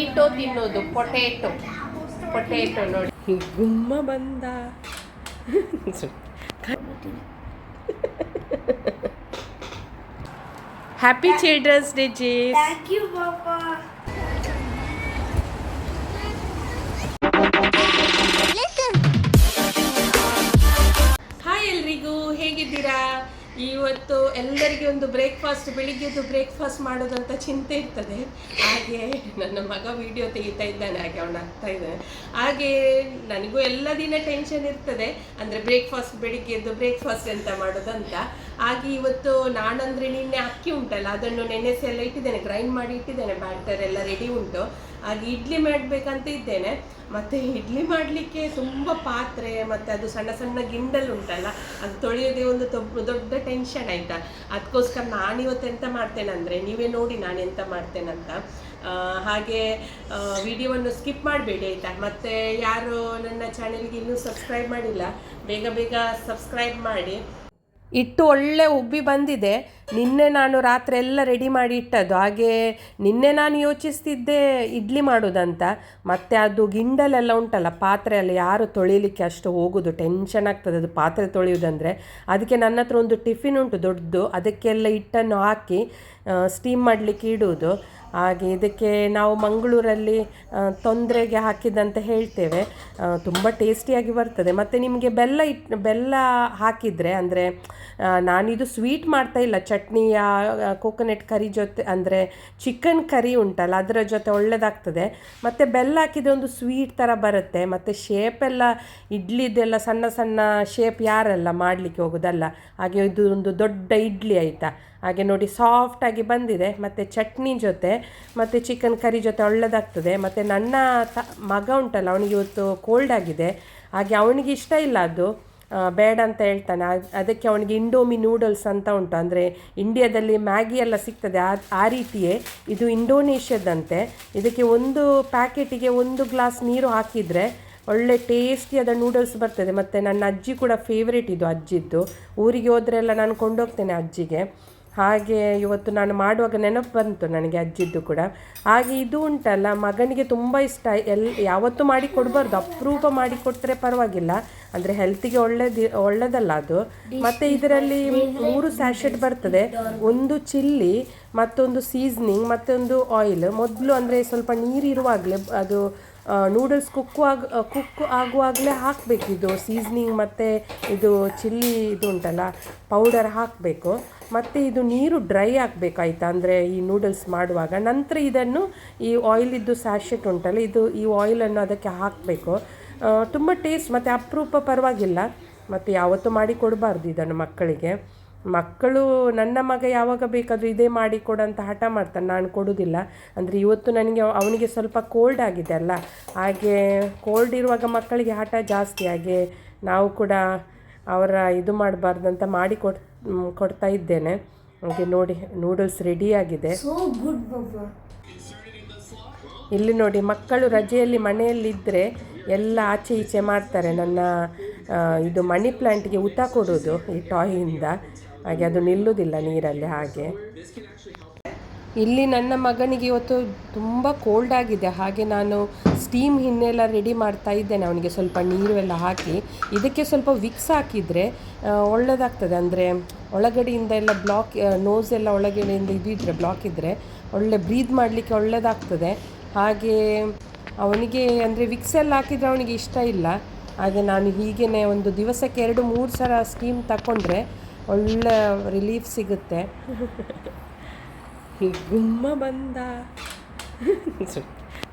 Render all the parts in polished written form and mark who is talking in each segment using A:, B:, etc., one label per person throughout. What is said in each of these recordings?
A: Potato ತಿನ್ನೋದು. Potato ನೋಡಿ. ಗುಮ್ಮ ಬಂದ. ಹ್ಯಾಪಿ ಚಿಲ್ಡ್ರನ್ಸ್ ಡೇ ಜೇಸ್.
B: ಥ್ಯಾಂಕ್ ಯು ಪಾಪಾ.
A: ಹಾಯ್ ಎಲ್ರಿಗೂ, ಹೇಗಿದ್ದೀರಾ? ಇವತ್ತು ಎಲ್ಲರಿಗೆ ಒಂದು ಬ್ರೇಕ್ಫಾಸ್ಟ್, ಬೆಳಿಗ್ಗೆದು ಬ್ರೇಕ್ಫಾಸ್ಟ್ ಮಾಡೋದಂತ ಚಿಂತೆ ಇರ್ತದೆ. ಹಾಗೆ ನನ್ನ ಮಗ ವಿಡಿಯೋ ತೆಗಿತಾ ಇದ್ದಾನೆ, ಹಾಗೆ ಅವನು ಆಗ್ತಾ ಇದ್ದಾನೆ. ಹಾಗೆ ನನಗೂ ಎಲ್ಲ ದಿನ ಟೆನ್ಷನ್ ಇರ್ತದೆ, ಅಂದರೆ ಬೆಳಿಗ್ಗೆದ್ದು ಬ್ರೇಕ್ಫಾಸ್ಟ್ ಎಂತ ಮಾಡೋದಂತ. ಹಾಗೆ ಇವತ್ತು ನಾನಂದರೆ ನಿನ್ನೆ ಅಕ್ಕಿ ಉಂಟಲ್ಲ, ಅದನ್ನು ನೆನೆಸಿ ಎಲ್ಲ ಇಟ್ಟಿದ್ದೇನೆ, ಗ್ರೈಂಡ್ ಮಾಡಿ ಇಟ್ಟಿದ್ದೇನೆ, ಬ್ಯಾಟರ್ ಎಲ್ಲ ರೆಡಿ ಉಂಟು. ಹಾಗೆ ಇಡ್ಲಿ ಮಾಡಬೇಕಂತ ಇದ್ದೇನೆ. ಮತ್ತು ಇಡ್ಲಿ ಮಾಡಲಿಕ್ಕೆ ತುಂಬ ಪಾತ್ರೆ ಮತ್ತು ಅದು ಸಣ್ಣ ಸಣ್ಣ ಗಿಂಡಲ್ ಉಂಟಲ್ಲ, ಅದು ತೊಳೆಯೋದೇ ಒಂದು ದೊಡ್ಡ ಟೆನ್ಷನ್ ಆಯಿತಾ. ಅದಕ್ಕೋಸ್ಕರ ನಾನಿವತ್ತು ಎಂತ ಮಾಡ್ತೇನೆ ಅಂದರೆ, ನೀವೇ ನೋಡಿ ನಾನು ಎಂತ ಮಾಡ್ತೇನಂತ. ಹಾಗೆ ವಿಡಿಯೋವನ್ನು ಸ್ಕಿಪ್ ಮಾಡಬೇಡಿ ಆಯಿತಾ. ಮತ್ತು ಯಾರು ನನ್ನ ಚಾನೆಲ್ಗೆ ಇನ್ನೂ ಸಬ್ಸ್ಕ್ರೈಬ್ ಮಾಡಿಲ್ಲ, ಬೇಗ ಬೇಗ ಸಬ್ಸ್ಕ್ರೈಬ್ ಮಾಡಿ. ಇಟ್ಟು ಒಳ್ಳೆ ಉಬ್ಬಿ ಬಂದಿದೆ. ನಿನ್ನೆ ನಾನು ರಾತ್ರಿ ಎಲ್ಲ ರೆಡಿ ಮಾಡಿ ಇಟ್ಟದ್ದು. ಹಾಗೆ ನಿನ್ನೆ ನಾನು ಯೋಚಿಸ್ತಿದ್ದೆ ಇಡ್ಲಿ ಮಾಡೋದಂತ. ಮತ್ತು ಅದು ಗಿಂಡಲೆಲ್ಲ ಉಂಟಲ್ಲ, ಪಾತ್ರೆ ಎಲ್ಲ ಯಾರು ತೊಳಿಲಿಕ್ಕೆ ಅಷ್ಟು ಹೋಗೋದು, ಟೆನ್ಷನ್ ಆಗ್ತದೆ ಅದು ಪಾತ್ರೆ ತೊಳೆಯೋದಂದರೆ. ಅದಕ್ಕೆ ನನ್ನ ಹತ್ರ ಒಂದು ಟಿಫಿನ್ ಉಂಟು ದೊಡ್ಡದು, ಅದಕ್ಕೆಲ್ಲ ಹಿಟ್ಟನ್ನು ಹಾಕಿ ಸ್ಟೀಮ್ ಮಾಡಲಿಕ್ಕೆ ಇಡುವುದು. ಹಾಗೆ ಇದಕ್ಕೆ ನಾವು ಮಂಗಳೂರಲ್ಲಿ ತೊಂದರೆಗೆ ಹಾಕಿದಂತ ಹೇಳ್ತೇವೆ. ತುಂಬ ಟೇಸ್ಟಿಯಾಗಿ ಬರ್ತದೆ. ಮತ್ತು ನಿಮಗೆ ಬೆಲ್ಲ ಹಾಕಿದರೆ, ಅಂದರೆ ನಾನಿದು ಸ್ವೀಟ್ ಮಾಡ್ತಾ ಇಲ್ಲ, ಚಟ್ನಿಯ ಕೋಕೋನಟ್ ಕರಿ ಜೊತೆ, ಅಂದರೆ ಚಿಕನ್ ಕರಿ ಉಂಟಲ್ಲ ಅದರ ಜೊತೆ ಒಳ್ಳೆಯದಾಗ್ತದೆ. ಮತ್ತು ಬೆಲ್ಲ ಹಾಕಿದರೆ ಒಂದು ಸ್ವೀಟ್ ಥರ ಬರುತ್ತೆ. ಮತ್ತು ಶೇಪೆಲ್ಲ ಇಡ್ಲಿದೆಲ್ಲ ಸಣ್ಣ ಸಣ್ಣ ಶೇಪ್ ಯಾರೆಲ್ಲ ಮಾಡಲಿಕ್ಕೆ ಹೋಗೋದಲ್ಲ. ಹಾಗೆ ಇದು ಒಂದು ದೊಡ್ಡ ಇಡ್ಲಿ ಆಯಿತಾ. ಹಾಗೆ ನೋಡಿ ಸಾಫ್ಟಾಗಿ ಬಂದಿದೆ. ಮತ್ತು ಚಟ್ನಿ ಜೊತೆ ಮತ್ತು ಚಿಕನ್ ಕರಿ ಜೊತೆ ಒಳ್ಳೆಯದಾಗ್ತದೆ. ಮತ್ತು ನನ್ನ ಮಗ ಉಂಟಲ್ಲ, ಅವನಿಗೆ ಇವತ್ತು ಕೋಲ್ಡ್ ಆಗಿದೆ. ಹಾಗೆ ಅವನಿಗೆ ಇಷ್ಟ ಇಲ್ಲ ಅದು, ಬೇಡ ಅಂತ ಹೇಳ್ತಾನೆ. ಅದಕ್ಕೆ ಅವನಿಗೆ ಇಂಡೋಮಿ ನೂಡಲ್ಸ್ ಅಂತ ಉಂಟು, ಅಂದರೆ ಇಂಡಿಯಾದಲ್ಲಿ ಮ್ಯಾಗಿ ಎಲ್ಲ ಸಿಗ್ತದೆ ಆ ರೀತಿಯೇ ಇದು ಇಂಡೋನೇಷ್ಯಾದಂತೆ. ಇದಕ್ಕೆ ಒಂದು ಪ್ಯಾಕೆಟಿಗೆ 1 ಗ್ಲಾಸ್ ನೀರು ಹಾಕಿದರೆ ಒಳ್ಳೆ ಟೇಸ್ಟಿಯಾದ ನೂಡಲ್ಸ್ ಬರ್ತದೆ. ಮತ್ತು ನನ್ನ ಅಜ್ಜಿ ಕೂಡ ಫೇವ್ರೇಟ್ ಇದು ಅಜ್ಜಿದ್ದು. ಊರಿಗೆ ಹೋದ್ರೆಲ್ಲ ನಾನು ಕೊಂಡೋಗ್ತೇನೆ ಅಜ್ಜಿಗೆ. ಹಾಗೆ ಇವತ್ತು ನಾನು ಮಾಡುವಾಗ ನೆನಪು ಬಂತು ನನಗೆ ಅಜ್ಜಿದ್ದು ಕೂಡ. ಹಾಗೆ ಇದು ಉಂಟಲ್ಲ, ಮಗನಿಗೆ ತುಂಬ ಇಷ್ಟ. ಯಾವತ್ತೂ ಮಾಡಿ ಕೊಡಬಾರ್ದು, ಅಪರೂಪ ಮಾಡಿ ಕೊಟ್ಟರೆ ಪರವಾಗಿಲ್ಲ, ಅಂದರೆ ಹೆಲ್ತಿಗೆ ಒಳ್ಳೆಯದಲ್ಲ ಅದು. ಮತ್ತು ಇದರಲ್ಲಿ 3 ಸ್ಯಾಶೆಟ್ ಬರ್ತದೆ. ಒಂದು ಚಿಲ್ಲಿ, ಮತ್ತೊಂದು ಸೀಸ್ನಿಂಗ್, ಮತ್ತೊಂದು ಆಯಿಲ್. ಮೊದಲು ಅಂದರೆ ಸ್ವಲ್ಪ ನೀರಿರುವಾಗಲೇ ಅದು ನೂಡಲ್ಸ್ ಕುಕ್ ಆಗುವಾಗಲೇ ಹಾಕಬೇಕಿದು ಸೀಸ್ನಿಂಗ್ ಮತ್ತು ಇದು ಚಿಲ್ಲಿ ಇದು ಉಂಟಲ್ಲ ಪೌಡರ್ ಹಾಕಬೇಕು. ಮತ್ತು ಇದು ನೀರು ಡ್ರೈ ಆಗಬೇಕಾಯ್ತಾ, ಅಂದರೆ ಈ ನೂಡಲ್ಸ್ ಮಾಡುವಾಗ. ನಂತರ ಇದನ್ನು ಈ ಆಯಿಲಿದ್ದು ಸ್ಯಾಶೆಟ್ ಉಂಟಲ್ಲ, ಈ ಆಯಿಲನ್ನು ಅದಕ್ಕೆ ಹಾಕಬೇಕು. ತುಂಬ ಟೇಸ್ಟ್ ಮತ್ತು ಅಪರೂಪ, ಪರವಾಗಿಲ್ಲ. ಮತ್ತು ಯಾವತ್ತೂ ಮಾಡಿ ಕೊಡಬಾರ್ದು ಇದನ್ನು ಮಕ್ಕಳಿಗೆ. ಮಕ್ಕಳು, ನನ್ನ ಮಗ ಯಾವಾಗ ಬೇಕಾದರೂ ಇದೇ ಮಾಡಿ ಕೊಡೋಂತ ಹಠ ಮಾಡ್ತಾನೆ, ನಾನು ಕೊಡೋದಿಲ್ಲ. ಅಂದರೆ ಇವತ್ತು ಅವನಿಗೆ ಸ್ವಲ್ಪ ಕೋಲ್ಡ್ ಆಗಿದೆ ಅಲ್ಲ, ಹಾಗೆ ಕೋಲ್ಡ್ ಇರುವಾಗ ಮಕ್ಕಳಿಗೆ ಹಠ ಜಾಸ್ತಿ. ಹಾಗೆ ನಾವು ಕೂಡ ಅವರ ಇದು ಮಾಡಬಾರ್ದಂತ ಕೊಡ್ತಾ ಇದ್ದೇನೆ. ಹಾಗೆ ನೋಡಿ ನೂಡಲ್ಸ್ ರೆಡಿಯಾಗಿದೆ. ಇಲ್ಲಿ ನೋಡಿ, ಮಕ್ಕಳು ರಜೆಯಲ್ಲಿ ಮನೆಯಲ್ಲಿದ್ದರೆ ಎಲ್ಲ ಆಚೆ ಈಚೆ ಮಾಡ್ತಾರೆ. ನನ್ನ ಇದು ಮನಿ ಪ್ಲ್ಯಾಂಟ್ಗೆ ಊಟ ಕೊಡೋದು ಈ ಟಾಯಿಂದ. ಹಾಗೆ ಅದು ನಿಲ್ಲುವುದಿಲ್ಲ ನೀರಲ್ಲಿ. ಹಾಗೆ ಇಲ್ಲಿ ನನ್ನ ಮಗನಿಗೆ ಇವತ್ತು ತುಂಬ ಕೋಲ್ಡ್ ಆಗಿದೆ. ಹಾಗೆ ನಾನು ಸ್ಟೀಮ್ ಹಿನ್ನೆಲ್ಲ ರೆಡಿ ಮಾಡ್ತಾ ಇದ್ದೇನೆ. ಅವನಿಗೆ ಸ್ವಲ್ಪ ನೀರು ಎಲ್ಲ ಹಾಕಿ, ಇದಕ್ಕೆ ಸ್ವಲ್ಪ ವಿಕ್ಸ್ ಹಾಕಿದರೆ ಒಳ್ಳೆಯದಾಗ್ತದೆ. ಅಂದರೆ ಒಳಗಡೆಯಿಂದ ಎಲ್ಲ ನೋಸ್ ಎಲ್ಲ ಒಳಗಡೆಯಿಂದ ಇದ್ದರೆ ಬ್ಲಾಕ್ ಇದ್ದರೆ ಒಳ್ಳೆ ಬ್ರೀದ್ ಮಾಡಲಿಕ್ಕೆ ಒಳ್ಳೆಯದಾಗ್ತದೆ. ಹಾಗೆ ಅವನಿಗೆ ಅಂದರೆ ವಿಕ್ಸ್ ಎಲ್ಲ ಹಾಕಿದರೆ ಅವನಿಗೆ ಇಷ್ಟ ಇಲ್ಲ. ಹಾಗೆ ನಾನು ಹೀಗೇ ಒಂದು ದಿವಸಕ್ಕೆ 2-3 ಸಲ ಸ್ಟೀಮ್ ತಗೊಂಡ್ರೆ ಒಳ್ಳೆ ರಿಲೀಫ್ ಸಿಗುತ್ತೆ. ಗುಮ್ಮ ಬಂದ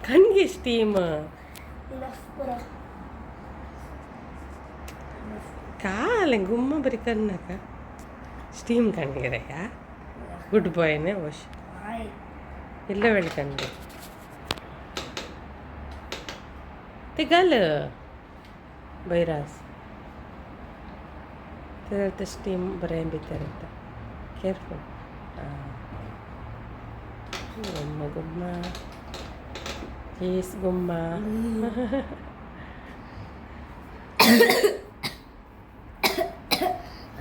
A: ಕಣ್ಗೆ ಸ್ಟೀಮ್ ಕಾಲೆ ಗುಮ್ಮ ಬರೀ ಕಣ್ಣಕ ಸ್ಟೀಮ್ ಕಣ್ಗಿರಯ್ಯ. ಗುಡ್ ಬಾಯ್ನೇ ವಾಶ್ ಎಲ್ಲ ಬೆಳ್ಕಂಡು ತೆಗಲ್ ಬೈರಾಸ್ ಸ್ಟೀಮ್ ಬರೀ ಬಿತ್ತಾರೆ ಅಂತ careful. Gumma Gumma case Gumma.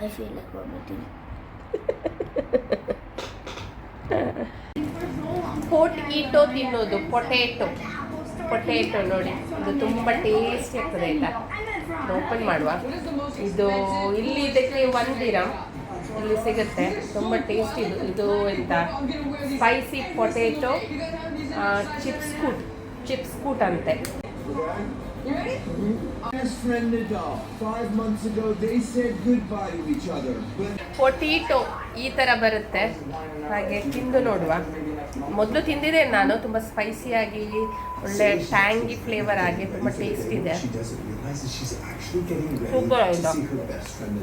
B: I feel like vomiting.
A: ಪೊಟೀಟೊ ತಿನ್ನೋದು. ಪೊಟೇಟೊ ನೋಡಿ, ಇದು ತುಂಬ ಟೇಸ್ಟಿ ಆಗ್ತದೆ ಆಯಿತಾ. ಓಪನ್ ಮಾಡುವ. ಇದು ಇಲ್ಲಿ ಇದಕ್ಕೆ 1 ದಿರಮ್ ಇಲ್ಲಿ ಸಿಗುತ್ತೆ. ತುಂಬ ಟೇಸ್ಟಿ ಇದು ಎಂತ ಸ್ಪೈಸಿ ಪೊಟೇಟೊ ಚಿಪ್ಸ್ ಕೂಟ್ ಅಂತೆ. ಪೊಟೀಟೊ ಈ ಥರ ಬರುತ್ತೆ, ಹಾಗೆ ತಿಂದು ನೋಡುವ. ಮೊದಲು ತಿಂದಿದೆ ನಾನು, ತುಂಬ ಸ್ಪೈಸಿಯಾಗಿ ಒಳ್ಳೆ ಟ್ಯಾಂಗಿ ಫ್ಲೇವರ್ ಆಗಿ ತುಂಬ ಟೇಸ್ಟ್ ಇದೆ. ಸೂಪರ್ ಆಯಿತಾ.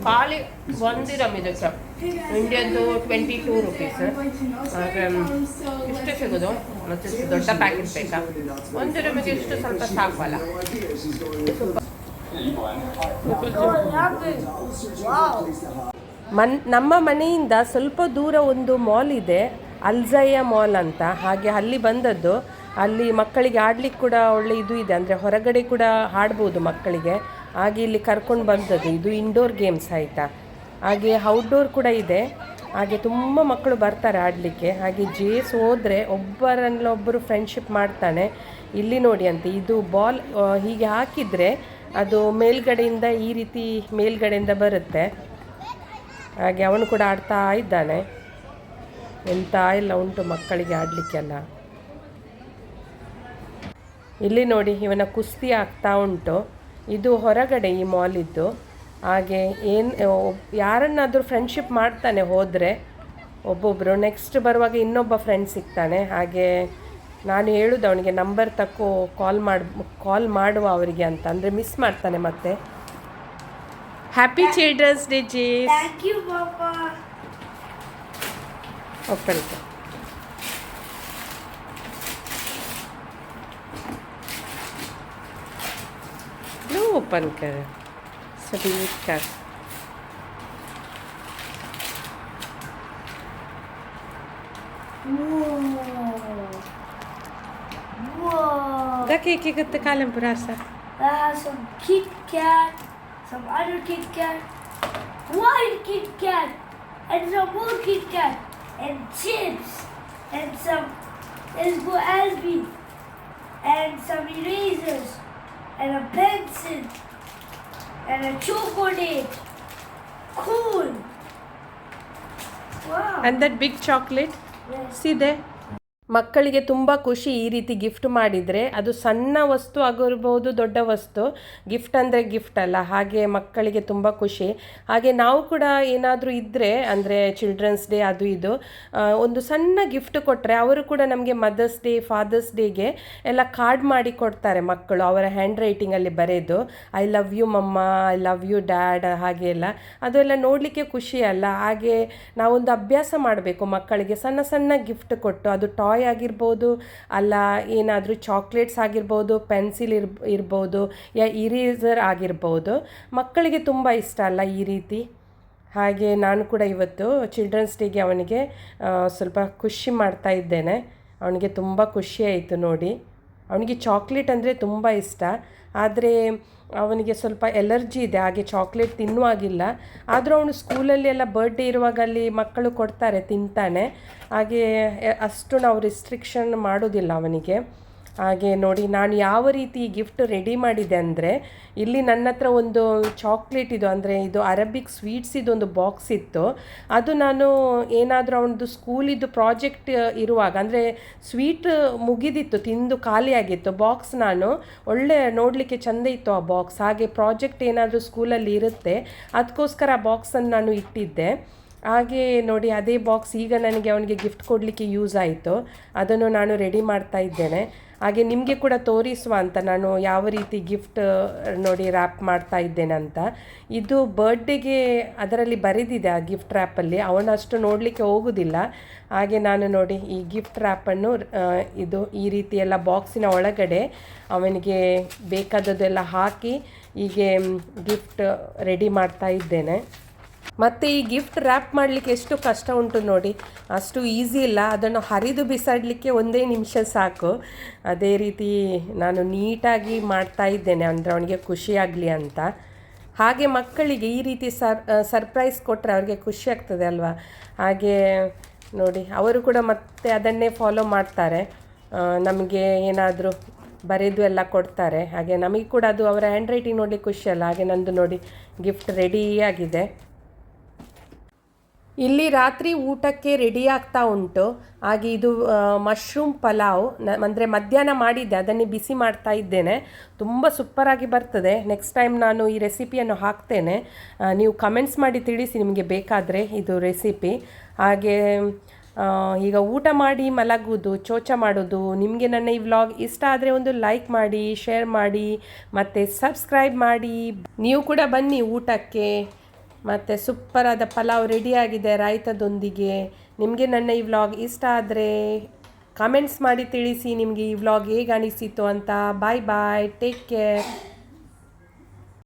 A: ಖಾಲಿ 1 ದಿರಮ್ ಇದಕ್ಕೆ, ಇಂಡಿಯನ್ದು 22 ರೂಪೀಸ್. ಹಾಗೆ ಇಷ್ಟು ಸಿಗೋದು, ಮತ್ತು ದೊಡ್ಡ ಪ್ಯಾಕೆಟ್ ಬೇಕಾ? 1 ದಿರಮಿಗೆ ಇಷ್ಟು ಸ್ವಲ್ಪ ಸಾಕಲ್ಲ. ನಮ್ಮ ಮನೆಯಿಂದ ಸ್ವಲ್ಪ ದೂರ ಒಂದು ಮಾಲ್ ಇದೆ, ಅಲ್ಜಯ್ಯ ಮಾಲ್ ಅಂತ. ಹಾಗೆ ಅಲ್ಲಿ ಬಂದದ್ದು. ಅಲ್ಲಿ ಮಕ್ಕಳಿಗೆ ಆಡ್ಲಿಕ್ಕೆ ಕೂಡ ಒಳ್ಳೆ ಇದು ಇದೆ, ಅಂದರೆ ಹೊರಗಡೆ ಕೂಡ ಆಡ್ಬೋದು ಮಕ್ಕಳಿಗೆ. ಹಾಗೆ ಇಲ್ಲಿ ಕರ್ಕೊಂಡು ಬಂದದ್ದು. ಇದು ಇಂಡೋರ್ ಗೇಮ್ಸ್ ಆಯಿತಾ. ಹಾಗೆ ಔಟ್ಡೋರ್ ಕೂಡ ಇದೆ. ಹಾಗೆ ತುಂಬ ಮಕ್ಕಳು ಬರ್ತಾರೆ ಆಡಲಿಕ್ಕೆ. ಹಾಗೆ ಜೇಸ್ ಹೋದರೆ ಒಬ್ಬರಲ್ಲೊಬ್ಬರು ಫ್ರೆಂಡ್ಶಿಪ್ ಮಾಡ್ತಾನೆ. ಇಲ್ಲಿ ನೋಡಿ ಅಂತ, ಇದು ಬಾಲ್ ಹೀಗೆ ಹಾಕಿದರೆ ಅದು ಮೇಲ್ಗಡೆಯಿಂದ ಈ ರೀತಿ ಮೇಲ್ಗಡೆಯಿಂದ ಬರುತ್ತೆ. ಹಾಗೆ ಅವನು ಕೂಡ ಆಡ್ತಾ ಇದ್ದಾನೆ. ಎಂತ ಎಲ್ಲ ಉಂಟು ಮಕ್ಕಳಿಗೆ ಆಡಲಿಕ್ಕೆಲ್ಲ. ಇಲ್ಲಿ ನೋಡಿ, ಇವನ ಕುಸ್ತಿ ಆಗ್ತಾ ಉಂಟು. ಇದು ಹೊರಗಡೆ ಈ ಮಾಲಿದ್ದು. ಹಾಗೆ ಯಾರನ್ನಾದರೂ ಫ್ರೆಂಡ್ಶಿಪ್ ಮಾಡ್ತಾನೆ ಹೋದರೆ ಒಬ್ಬೊಬ್ಬರು. ನೆಕ್ಸ್ಟ್ ಬರುವಾಗ ಇನ್ನೊಬ್ಬ ಫ್ರೆಂಡ್ ಸಿಗ್ತಾನೆ. ಹಾಗೆ ನಾನು ಹೇಳೋದು ಅವನಿಗೆ ನಂಬರ್ ತಕ್ಕೋ ಕಾಲ್ ಮಾಡುವ ಅವರಿಗೆ ಅಂತ, ಅಂದರೆ ಮಿಸ್ ಮಾಡ್ತಾನೆ ಮತ್ತೆ. ಹ್ಯಾಪಿ ಚಿಲ್ಡ್ರನ್ಸ್ ಡೇ ಜೇಸ್.
B: ಥ್ಯಾಂಕ್ ಯು ಪಾಪಾ.
A: ಓಪನ್ लो ओपन कर सभी कर देखिए क्या करते कालम पूरा सा.
B: Some Kit Kat, some other Kit Kat, white Kit Kat, and some more Kit Kat, and chips, and some Isbo Albi, and some erasers, and a pencil, and a chocolate. Cool. Wow.
A: And that big chocolate.
B: Yes.
A: See there. ಮಕ್ಕಳಿಗೆ ತುಂಬ ಖುಷಿ ಈ ರೀತಿ gift ಮಾಡಿದರೆ. ಅದು ಸಣ್ಣ ವಸ್ತು ಆಗಿರ್ಬೋದು, ದೊಡ್ಡ ವಸ್ತು. ಗಿಫ್ಟ್ ಅಂದರೆ ಗಿಫ್ಟ್ ಅಲ್ಲ, ಹಾಗೆ ಮಕ್ಕಳಿಗೆ ತುಂಬ ಖುಷಿ. ಹಾಗೆ ನಾವು ಕೂಡ ಏನಾದರೂ ಇದ್ದರೆ, ಅಂದರೆ ಚಿಲ್ಡ್ರನ್ಸ್ ಡೇ ಅದು ಇದು, ಒಂದು ಸಣ್ಣ ಗಿಫ್ಟ್ ಕೊಟ್ಟರೆ ಅವರು ಕೂಡ ನಮಗೆ ಮದರ್ಸ್ ಡೇ, ಫಾದರ್ಸ್ ಡೇಗೆ ಎಲ್ಲ ಕಾರ್ಡ್ ಮಾಡಿ ಕೊಡ್ತಾರೆ ಮಕ್ಕಳು, ಅವರ ಹ್ಯಾಂಡ್ ರೈಟಿಂಗಲ್ಲಿ ಬರೆದು ಐ ಲವ್ ಯು ಮಮ್ಮ, ಐ ಲವ್ ಯು ಡ್ಯಾಡ್, ಹಾಗೆ ಎಲ್ಲ. ಅದೆಲ್ಲ ನೋಡಲಿಕ್ಕೆ ಖುಷಿ ಅಲ್ಲ. ಹಾಗೆ ನಾವೊಂದು ಅಭ್ಯಾಸ ಮಾಡಬೇಕು ಮಕ್ಕಳಿಗೆ, ಸಣ್ಣ ಸಣ್ಣ ಗಿಫ್ಟ್ ಕೊಟ್ಟು, ಅದು ಟಾಯ್ ಆಗಿರ್ಬೋದು, ಅಲ್ಲ ಏನಾದರೂ ಚಾಕ್ಲೇಟ್ಸ್ ಆಗಿರ್ಬೋದು, ಪೆನ್ಸಿಲ್ ಇರ್ಬೋದು, ಇರೇಸರ್ ಆಗಿರ್ಬೋದು. ಮಕ್ಕಳಿಗೆ ತುಂಬ ಇಷ್ಟ ಅಲ್ಲ ಈ ರೀತಿ. ಹಾಗೆ ನಾನು ಕೂಡ ಇವತ್ತು ಚಿಲ್ಡ್ರನ್ಸ್ ಡೇಗೆ ಅವನಿಗೆ ಸ್ವಲ್ಪ ಖುಷಿ ಮಾಡ್ತಾ ಇದ್ದೇನೆ. ಅವನಿಗೆ ತುಂಬ ಖುಷಿ ಆಯಿತು ನೋಡಿ. ಅವನಿಗೆ ಚಾಕ್ಲೇಟ್ ಅಂದರೆ ತುಂಬ ಇಷ್ಟ, ಆದರೆ ಅವನಿಗೆ ಸ್ವಲ್ಪ ಎಲರ್ಜಿ ಇದೆ, ಹಾಗೆ ಚಾಕ್ಲೇಟ್ ತಿನ್ನುವಾಗಿಲ್ಲ. ಆದರೂ ಅವನು ಸ್ಕೂಲಲ್ಲಿ ಎಲ್ಲ ಬರ್ಡೇ ಇರುವಾಗ ಅಲ್ಲಿ ಮಕ್ಕಳು ಕೊಡ್ತಾರೆ, ತಿಂತಾನೆ. ಹಾಗೆ ಅಷ್ಟು ನಾವು ರಿಸ್ಟ್ರಿಕ್ಷನ್ ಮಾಡೋದಿಲ್ಲ ಅವನಿಗೆ. ಹಾಗೆ ನೋಡಿ, ನಾನು ಯಾವ ರೀತಿ ಗಿಫ್ಟ್ ರೆಡಿ ಮಾಡಿದೆ ಅಂದರೆ, ಇಲ್ಲಿ ನನ್ನ ಹತ್ರ ಒಂದು ಚಾಕ್ಲೇಟ್ ಇದು, ಅಂದರೆ ಇದು ಅರಬಿಕ್ ಸ್ವೀಟ್ಸ್ ಇದೊಂದು ಬಾಕ್ಸ್ ಇತ್ತು. ಅದು ನಾನು ಏನಾದರೂ ಅವನದು ಸ್ಕೂಲಿದ್ದು ಪ್ರಾಜೆಕ್ಟ್ ಇರುವಾಗ, ಅಂದರೆ ಸ್ವೀಟ್ ಮುಗಿದಿತ್ತು, ತಿಂದು ಖಾಲಿಯಾಗಿತ್ತು. ಬಾಕ್ಸ್ ನಾನು ಒಳ್ಳೆ ನೋಡಲಿಕ್ಕೆ ಚೆಂದ ಇತ್ತು ಆ ಬಾಕ್ಸ್. ಹಾಗೆ ಪ್ರಾಜೆಕ್ಟ್ ಏನಾದರೂ ಸ್ಕೂಲಲ್ಲಿ ಇರುತ್ತೆ, ಅದಕ್ಕೋಸ್ಕರ ಆ ಬಾಕ್ಸನ್ನು ನಾನು ಇಟ್ಟಿದ್ದೆ. ಹಾಗೆ ನೋಡಿ, ಅದೇ ಬಾಕ್ಸ್ ಈಗ ನನಗೆ ಅವನಿಗೆ ಗಿಫ್ಟ್ ಕೊಡಲಿಕ್ಕೆ ಯೂಸ್ ಆಯಿತು. ಅದನ್ನು ನಾನು ರೆಡಿ ಮಾಡ್ತಾ ಇದ್ದೇನೆ. ಹಾಗೆ ನಿಮಗೆ ಕೂಡ ತೋರಿಸುವ ಅಂತ ನಾನು ಯಾವ ರೀತಿ ಗಿಫ್ಟ್ ನೋಡಿ ರ್ಯಾಪ್ ಮಾಡ್ತಾ ಇದ್ದೇನೆ ಅಂತ. ಇದು ಬರ್ಡೇಗೆ ಅದರಲ್ಲಿ ಬರೆದಿದೆ ಆ ಗಿಫ್ಟ್ ರ್ಯಾಪಲ್ಲಿ, ಅವನಷ್ಟು ನೋಡಲಿಕ್ಕೆ ಹೋಗೋದಿಲ್ಲ. ಹಾಗೆ ನಾನು ನೋಡಿ ಈ ಗಿಫ್ಟ್ ರ್ಯಾಪನ್ನು ಇದು ಈ ರೀತಿ ಎಲ್ಲ ಬಾಕ್ಸಿನ ಒಳಗಡೆ ಅವನಿಗೆ ಬೇಕಾದದ್ದೆಲ್ಲ ಹಾಕಿ ಹೀಗೆ ಗಿಫ್ಟ್ ರೆಡಿ ಮಾಡ್ತಾ ಇದ್ದೇನೆ. ಮತ್ತು ಈ ಗಿಫ್ಟ್ ರ್ಯಾಪ್ ಮಾಡಲಿಕ್ಕೆ ಎಷ್ಟು ಕಷ್ಟ ಉಂಟು ನೋಡಿ, ಅಷ್ಟು ಈಸಿ ಇಲ್ಲ. ಅದನ್ನು ಹರಿದು ಬಿಸಾಡಲಿಕ್ಕೆ 1 ನಿಮಿಷ ಸಾಕು. ಅದೇ ರೀತಿ ನಾನು ನೀಟಾಗಿ ಮಾಡ್ತಾ ಇದ್ದೇನೆ, ಅಂದರೆ ಅವನಿಗೆ ಖುಷಿಯಾಗಲಿ ಅಂತ. ಹಾಗೆ ಮಕ್ಕಳಿಗೆ ಈ ರೀತಿ ಸರ್ಪ್ರೈಸ್ ಕೊಟ್ಟರೆ ಅವ್ರಿಗೆ ಖುಷಿ ಆಗ್ತದೆ ಅಲ್ವಾ. ಹಾಗೆ ನೋಡಿ ಅವರು ಕೂಡ ಮತ್ತೆ ಅದನ್ನೇ ಫಾಲೋ ಮಾಡ್ತಾರೆ, ನಮಗೆ ಏನಾದರೂ ಬರೆದು ಎಲ್ಲ ಕೊಡ್ತಾರೆ. ಹಾಗೆ ನಮಗೆ ಕೂಡ ಅದು ಅವರ ಹ್ಯಾಂಡ್ ರೈಟಿಂಗ್ ನೋಡಲಿಕ್ಕೆ ಖುಷಿಯಲ್ಲ. ಹಾಗೆ ನಂದು ನೋಡಿ ಗಿಫ್ಟ್ ರೆಡಿಯಾಗಿದೆ. ಇಲ್ಲಿ ರಾತ್ರಿ ಊಟಕ್ಕೆ ರೆಡಿ ಆಗ್ತಾ ಉಂಟು. ಹಾಗೆ ಇದು ಮಶ್ರೂಮ್ ಪಲಾವ್ ಅಂದರೆ ಮಧ್ಯಾಹ್ನ ಮಾಡಿದ್ದೆ, ಅದನ್ನೇ ಬಿಸಿ ಮಾಡ್ತಾ ಇದ್ದೇನೆ. ತುಂಬ ಸೂಪರಾಗಿ ಬರ್ತದೆ. ನೆಕ್ಸ್ಟ್ ಟೈಮ್ ನಾನು ಈ ರೆಸಿಪಿಯನ್ನು ಹಾಕ್ತೇನೆ, ನೀವು ಕಮೆಂಟ್ಸ್ ಮಾಡಿ ತಿಳಿಸಿ ನಿಮಗೆ ಬೇಕಾದರೆ ಇದು ರೆಸಿಪಿ. ಹಾಗೆ ಈಗ ಊಟ ಮಾಡಿ ಮಲಗುವುದು, ಚೋಚ ಮಾಡೋದು. ನಿಮಗೆ ನನ್ನ ಈ ವ್ಲಾಗ್ ಇಷ್ಟ ಆದರೆ ಒಂದು ಲೈಕ್ ಮಾಡಿ, ಶೇರ್ ಮಾಡಿ ಮತ್ತು ಸಬ್ಸ್ಕ್ರೈಬ್ ಮಾಡಿ. ನೀವು ಕೂಡ ಬನ್ನಿ ಊಟಕ್ಕೆ. ಮತ್ತು ಸೂಪರಾದ ಪಲಾವ್ ರೆಡಿಯಾಗಿದೆ ರಾಯ್ತದೊಂದಿಗೆ. ನಿಮಗೆ ನನ್ನ ಈ ವ್ಲಾಗ್ ಇಷ್ಟ ಆದರೆ ಕಮೆಂಟ್ಸ್ ಮಾಡಿ ತಿಳಿಸಿ ನಿಮಗೆ ಈ ವ್ಲಾಗ್ ಹೇಗೆ ಅನಿಸಿತು ಅಂತ. ಬಾಯ್ ಬಾಯ್, ಟೇಕ್ ಕೇರ್.